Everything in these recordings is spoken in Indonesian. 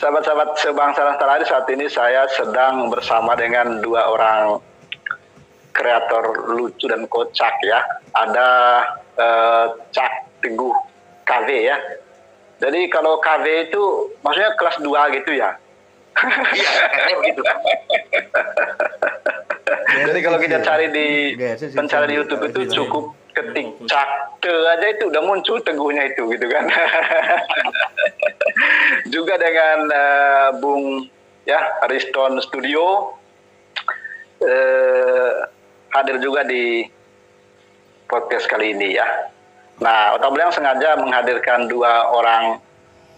Sahabat-sahabat sebangsa dan tanah air, saat ini saya sedang bersama dengan dua orang kreator lucu dan kocak ya. Ada Cak Teguh KV ya. Jadi kalau KV itu maksudnya kelas 2 gitu ya? Iya, kayaknya begitu. Jadi kalau kita cari di pencarian di YouTube itu cukup ketik Cak Te aja itu udah muncul Teguhnya itu gitu kan. Juga dengan Bung ya Riston Studio hadir juga di podcast kali ini ya. Nah, Otak Belang sengaja menghadirkan dua orang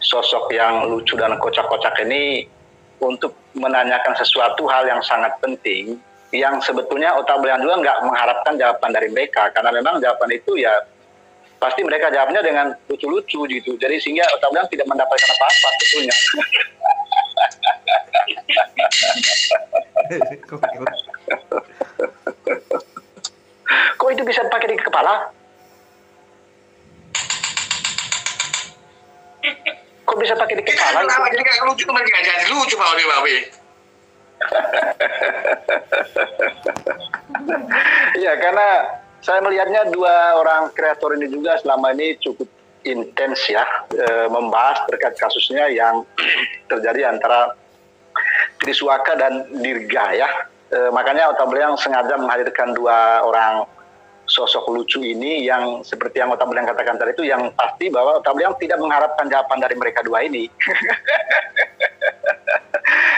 sosok yang lucu dan kocak-kocak ini untuk menanyakan sesuatu hal yang sangat penting yang sebetulnya Otak Belang juga nggak mengharapkan jawaban dari mereka, karena memang jawaban itu ya pasti mereka jawabnya dengan lucu-lucu gitu. Jadi sehingga Otak Belang tidak mendapatkan apa-apa sebetulnya. Kok itu bisa pakai di kepala? Kok bisa pakai di kepala? Kenapa jadi kayak lucu, teman nggak jadi lucu mau nih Babe. Ya, karena saya melihatnya dua orang kreator ini juga selama ini cukup intens ya membahas terkait kasusnya yang terjadi antara Triswaka dan Dirga ya. Makanya Otak Belang sengaja menghadirkan dua orang sosok lucu ini yang seperti yang Otak Belang katakan tadi itu, yang pasti bahwa Otak Belang tidak mengharapkan jawaban dari mereka dua ini.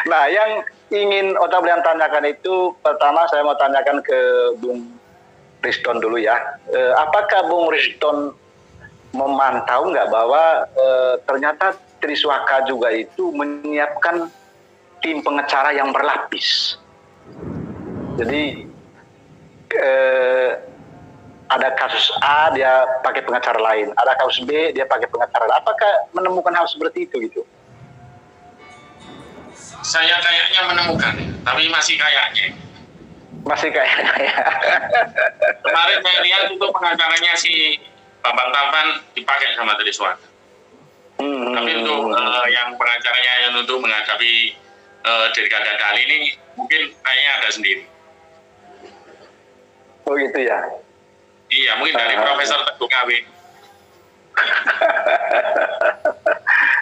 Nah, yang ingin Otak Belang tanyakan itu, pertama saya mau tanyakan ke Bung Riston dulu ya. Apakah Bung Riston memantau nggak bahwa ternyata Triswaka juga itu menyiapkan tim pengacara yang berlapis? Jadi ada kasus A dia pakai pengacara lain, ada kasus B dia pakai pengacara lain. Apakah menemukan hal seperti itu gitu? Saya kayaknya menemukan, tapi masih kayaknya. Masih kayaknya ya. Kemarin saya lihat itu pengacaranya si Bambang Tampan dipakai sama Triswaka. Tapi untuk yang pengacaranya yang untuk menghadapi Dirga Dadali ini mungkin kayaknya ada sendiri. Oh gitu ya? Iya, mungkin dari Profesor Teguh KW.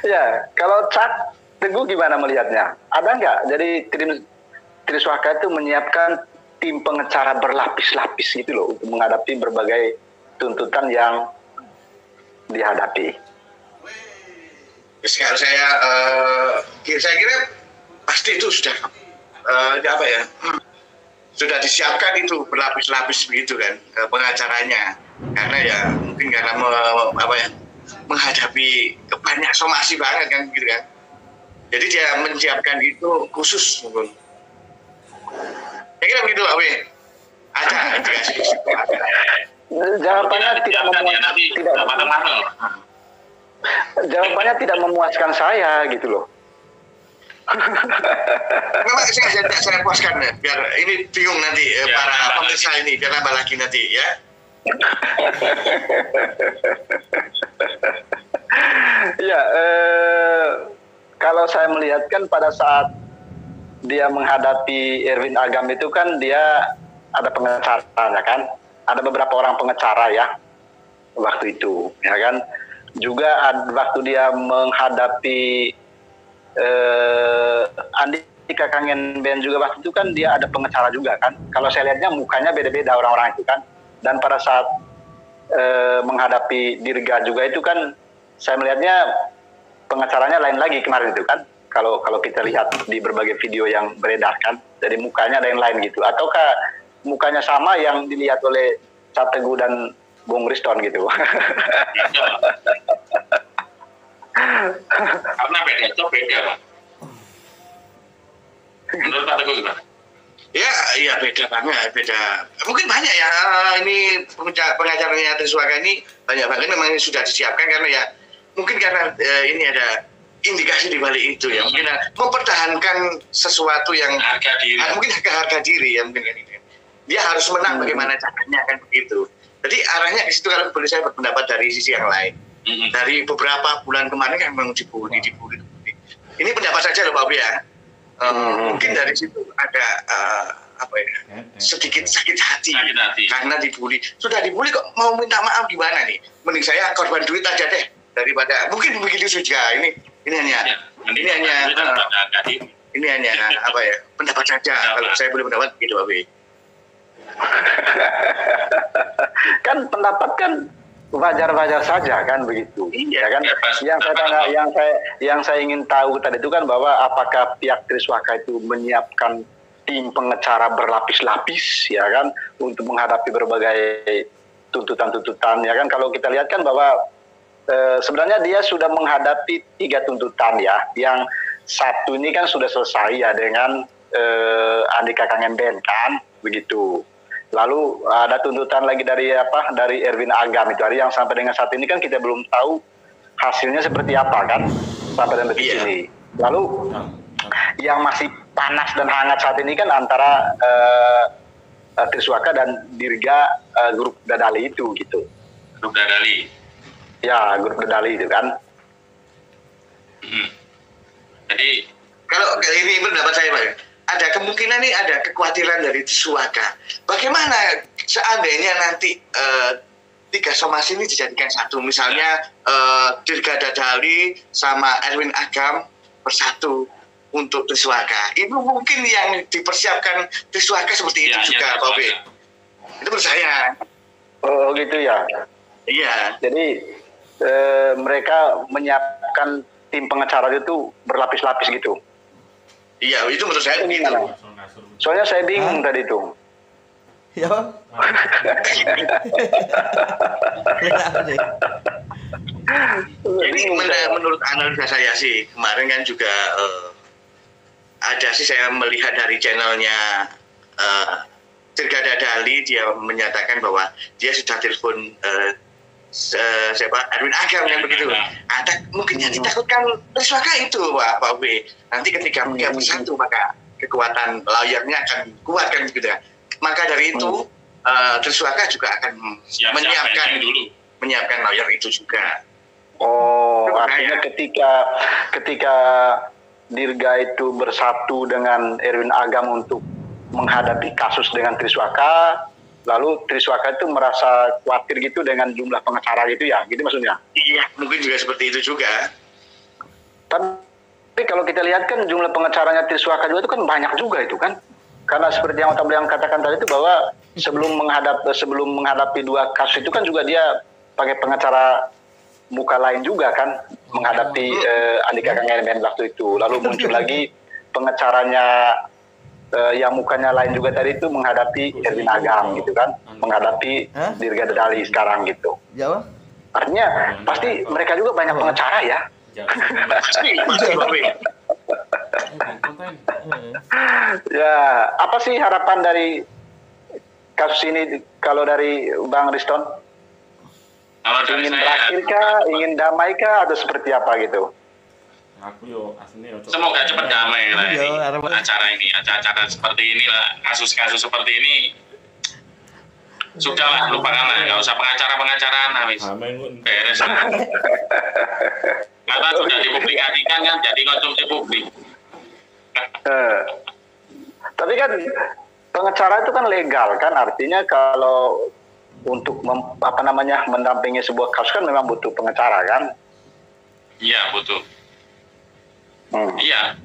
Ya, kalau Cak Teguh gimana melihatnya? Ada nggak? Jadi Triswaka itu menyiapkan tim pengacara berlapis-lapis gitu loh untuk menghadapi berbagai tuntutan yang dihadapi. Kalau saya kira pasti itu sudah sudah disiapkan itu berlapis-lapis begitu kan pengacaranya, karena ya mungkin karena menghadapi banyak somasi banget kan gitu kan, jadi dia menyiapkan itu khusus mungkin. Kira begitu Pak W. Ada indikasi itu ada. Jawabannya tidak memuaskan. Jawabannya tidak memuaskan saya gitu loh. Memang saya puaskan ya, biar ini bingung nanti para pemirsa ini, biar nambah lagi nanti ya. Ya, kalau saya melihat kan pada saat dia menghadapi Erwin Agam itu kan dia ada pengacaranya kan, ada beberapa orang pengacara ya waktu itu, ya kan. Juga waktu dia menghadapi Andika Kangen Ben juga waktu itu kan dia ada pengacara juga kan. Kalau saya lihatnya mukanya beda-beda orang-orang itu kan. Dan pada saat menghadapi Dirga juga itu kan saya melihatnya pengacaranya lain lagi kemarin itu kan. Kalau kita lihat di berbagai video yang beredar kan. Jadi mukanya ada yang lain gitu. Ataukah mukanya sama yang dilihat oleh Cak Teguh dan Bung Riston gitu. Karena beda Pak. Menurut Pak Teguh gimana? Ya, iya beda banget, beda. Mungkin banyak ya ini pengacaranya Triswaka ini banyak banget memang sudah disiapkan karena ya mungkin karena ini ada indikasi di balik itu ya, mungkin mempertahankan sesuatu yang harga diri. Mungkin harga diri ya mungkin dia harus menang bagaimana caranya kan begitu. Jadi arahnya ke situ kalau boleh saya berpendapat dari sisi yang lain. Dari beberapa bulan kemarin kan memang dibully. Ini pendapat saja loh Pak Obi ya. Mungkin dari situ ada sedikit sakit hati karena dibully. Sudah dibully kok mau minta maaf gimana nih? Mending saya korban duit aja deh daripada mungkin begitu saja. Ini hanya pendapat saja. Kalau saya boleh pendapat begitu Pak Obi. Kan pendapat kan wajar-wajar saja kan begitu. Iya, ya kan. Yang saya ingin tahu tadi itu kan bahwa apakah pihak Triswaka itu menyiapkan tim pengacara berlapis-lapis ya kan untuk menghadapi berbagai tuntutan-tuntutan ya kan. Kalau kita lihat kan bahwa sebenarnya dia sudah menghadapi 3 tuntutan ya. Yang satu ini kan sudah selesai ya dengan Andika Kangenben kan begitu. Lalu ada tuntutan lagi dari Erwin Agam itu hari yang sampai dengan saat ini kan kita belum tahu hasilnya seperti apa kan sampai dengan detik ini. Lalu yang masih panas dan hangat saat ini kan antara Triswaka dan Dirga grup Dadali itu gitu. Grup Dadali. Ya, grup Dadali itu kan. Jadi kalau ini pendapat saya Pak, ada kemungkinan nih ada kekhawatiran dari Triswaka. Bagaimana seandainya nanti 3 somasi ini dijadikan satu, misalnya Dirga Dadali sama Erwin Agam bersatu untuk Triswaka. Itu mungkin yang dipersiapkan Triswaka seperti itu juga, Pak Obi. Itu menurut saya. Oh gitu ya. Iya. Jadi mereka menyiapkan tim pengacara itu berlapis-lapis gitu. Iya, itu menurut saya begitu. Soalnya saya bingung tadi itu. Ya. Jadi menurut analisa saya sih kemarin kan juga ada sih saya melihat dari channelnya Dirga Dadali, dia menyatakan bahwa dia sudah telepon Erwin Agam yang begitu. Mungkin yang ditakutkan Triswaka itu Pak Obi. Nanti ketika dia bersatu maka kekuatan lawyernya akan kuat kan gitu ya. Maka dari itu Triswaka juga akan menyiapkan lawyer itu juga. Oh, artinya ketika Dirga itu bersatu dengan Erwin Agam untuk menghadapi kasus dengan Triswaka, lalu Triswaka itu merasa khawatir gitu dengan jumlah pengacara gitu ya, gitu maksudnya? Iya, mungkin juga seperti itu juga. Tapi kalau kita lihat kan jumlah pengacaranya Triswaka juga itu kan banyak juga itu kan? Karena seperti yang Otak yang katakan tadi itu bahwa sebelum menghadapi 2 kasus itu kan juga dia pakai pengacara muka lain juga kan menghadapi Andika Kangenben waktu itu. Lalu muncul lagi pengacaranya yang mukanya lain juga tadi itu menghadapi Erwin Agam gitu kan, menghadapi Dirga Dadali sekarang gitu. Jawab. Artinya pasti mereka juga banyak pengacara ya. Pasti. Ya, apa sih harapan dari kasus ini kalau dari Bang Riston? kalau dari Ingin saya, berakhirkah, ingin damaikah, atau seperti apa gitu? semoga cepat damai lah ini acara seperti ini lah, kasus-kasus seperti ini sudah lah, lupakan lah, nggak usah pengacaraan habis beres karena sudah dipublikasikan kan jadi konsumsi publik. Tapi kan pengacara itu kan legal kan, artinya kalau untuk mendampingi sebuah kasus kan memang butuh pengacara kan? Iya butuh. Iya.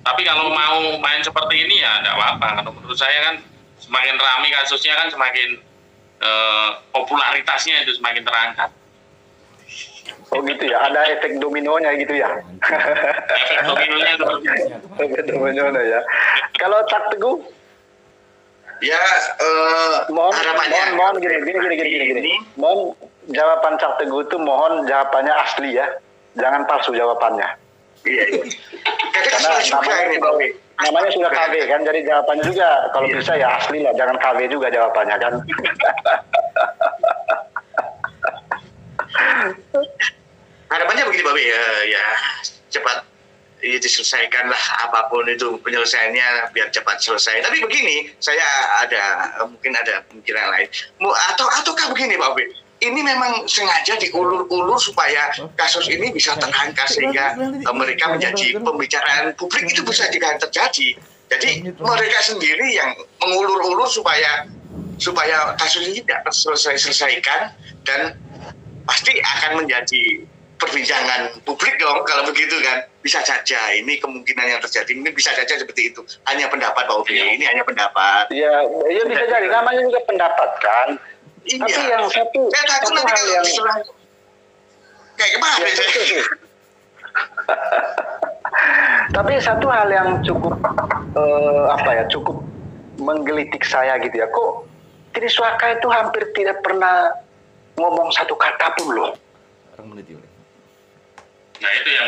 Tapi kalau mau main seperti ini ya tidak apa-apa. Kalau menurut saya kan semakin ramai kasusnya kan semakin popularitasnya itu semakin terangkat. Oh gitu ya, ada efek dominonya gitu ya? Efek dominonya seperti itu. Efek dominonya ya. Kalau Cak Teguh? Ya, Mohon gini. Mohon jawaban Cak Teguh itu mohon jawabannya asli ya. Jangan palsu jawabannya. Iya. Karena namanya sudah KW kan, jadi jawabannya juga kalau bisa ya asli lah, jangan KW juga jawabannya kan. Harapannya begini Babe, ya cepat diselesaikan lah apapun itu penyelesaiannya biar cepat selesai. Tapi begini, saya mungkin ada pemikiran lain. Ataukah begini Babe, ini memang sengaja diulur-ulur supaya kasus ini bisa terangkat sehingga mereka menjadi pembicaraan publik itu bisa juga terjadi. Jadi mereka sendiri yang mengulur-ulur supaya kasus ini tidak terselesaikan, dan pasti akan menjadi perbincangan publik dong kalau begitu kan. Bisa saja ini kemungkinan yang terjadi, ini bisa saja seperti itu. Hanya pendapat Pak Obi, ini hanya pendapat. Ya bisa jadi, namanya juga pendapat kan. Iya. Tapi yang saya takut nanti hal kalau yang diserang kayak kemarin saya. Tapi satu hal yang cukup cukup menggelitik saya gitu ya, kok Triswaka itu hampir tidak pernah ngomong satu kata pun loh. Nah itu yang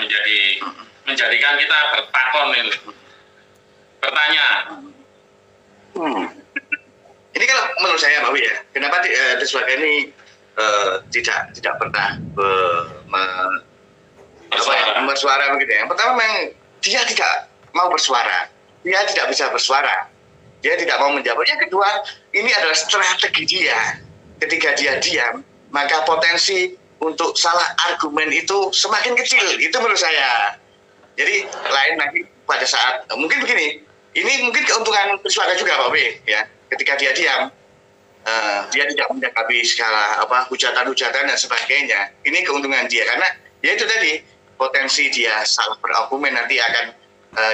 menjadikan kita bertakon ini, bertanya. Ini kalau menurut saya Pak Wi ya, kenapa Triswaka ini tidak pernah bersuara begitu ya. Yang pertama memang dia tidak mau bersuara, dia tidak bisa bersuara, dia tidak mau menjawab. Yang kedua, ini adalah strategi dia. Ketika dia diam, maka potensi untuk salah argumen itu semakin kecil. Itu menurut saya. Jadi lain lagi pada saat mungkin begini, ini mungkin keuntungan Triswaka juga Pak Wi ya. Ketika dia diam, dia tidak menyikapi segala hujatan-hujatan dan sebagainya. Ini keuntungan dia karena ya itu tadi, potensi dia salah berargumen nanti akan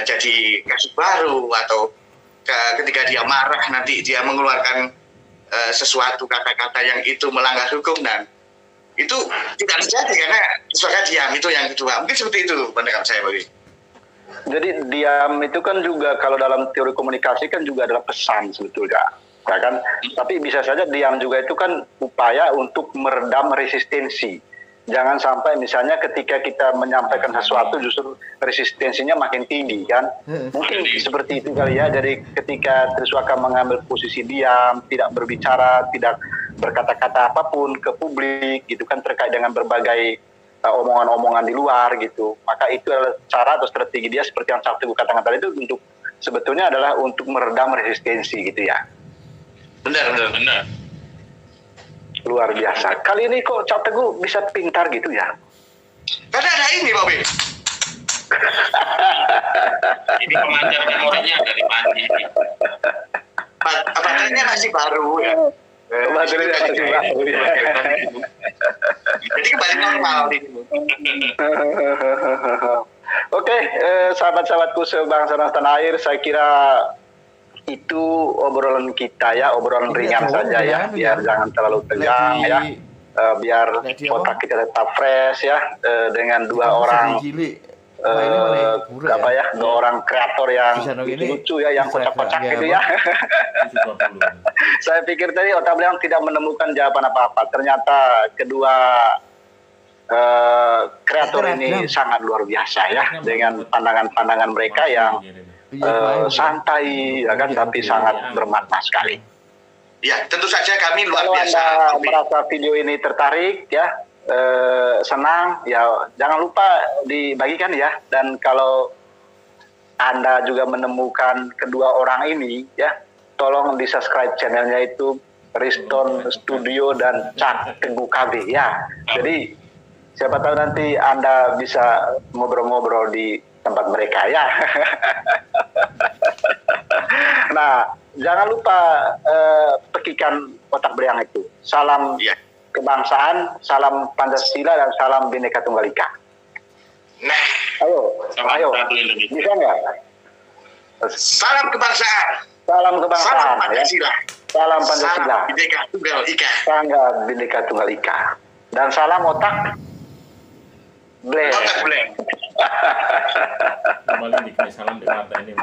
jadi kasus baru, atau ketika dia marah nanti dia mengeluarkan sesuatu kata-kata yang itu melanggar hukum, dan itu tidak terjadi karena Triswaka diam. Itu yang kedua, mungkin seperti itu pendapat saya Pak. Jadi diam itu kan juga kalau dalam teori komunikasi kan juga adalah pesan sebetulnya, ya kan? Tapi bisa saja diam juga itu kan upaya untuk meredam resistensi. Jangan sampai misalnya ketika kita menyampaikan sesuatu justru resistensinya makin tinggi kan? Mungkin seperti itu kali ya. Jadi ketika Triswaka mengambil posisi diam, tidak berbicara, tidak berkata-kata apapun ke publik gitu kan terkait dengan berbagai omongan-omongan di luar gitu, maka itu adalah cara atau strategi dia seperti yang Cak Teguh katakan tadi itu untuk sebetulnya adalah untuk meredam resistensi gitu ya. Benar. Luar biasa. Kali ini kok Cak Teguh bisa pintar gitu ya? Karena ada ini Pak Bi. Ini pemancar memorinya dari Panji. Baterainya masih baru ya. Baterainya masih baru ya. Jadi kembali normal ini. Oke, sahabat-sahabatku sebangsa dan tanah air, saya kira itu obrolan kita ya, obrolan ringan saja ya, biar jangan terlalu tegang ya, biar otak kita tetap fresh ya, dengan dua orang dua orang kreator yang lucu ya, yang kocak-kocak gitu ya. Saya pikir tadi Otak Belang tidak menemukan jawaban apa-apa. Ternyata kedua kreator ini sangat luar biasa ya, dengan pandangan-pandangan mereka yang santai ya kan, tapi sangat bermakna sekali. Ya, tentu saja kami luar Kalau biasa. Anda merasa video ini tertarik ya, senang ya, jangan lupa dibagikan ya. Dan kalau Anda juga menemukan kedua orang ini ya, tolong di subscribe channelnya itu Riston Studio dan Cak Teguh KB ya. Jadi siapa tahu nanti Anda bisa ngobrol-ngobrol di tempat mereka ya. Nah, jangan lupa pekikan Otak Belang itu. Salam kebangsaan, salam Pancasila, dan salam Bhinneka Tunggal Ika. Nah, ayo, bisa nggak? Salam kebangsaan. Salam kebangsaan. Salam Pancasila. Ya. Salam Pancasila. Salam Bhinneka Tunggal Ika. Salam Bhinneka Tunggal Ika. Dan salam Otak Belang. Otak Belang. Kembali di salam di mata ini.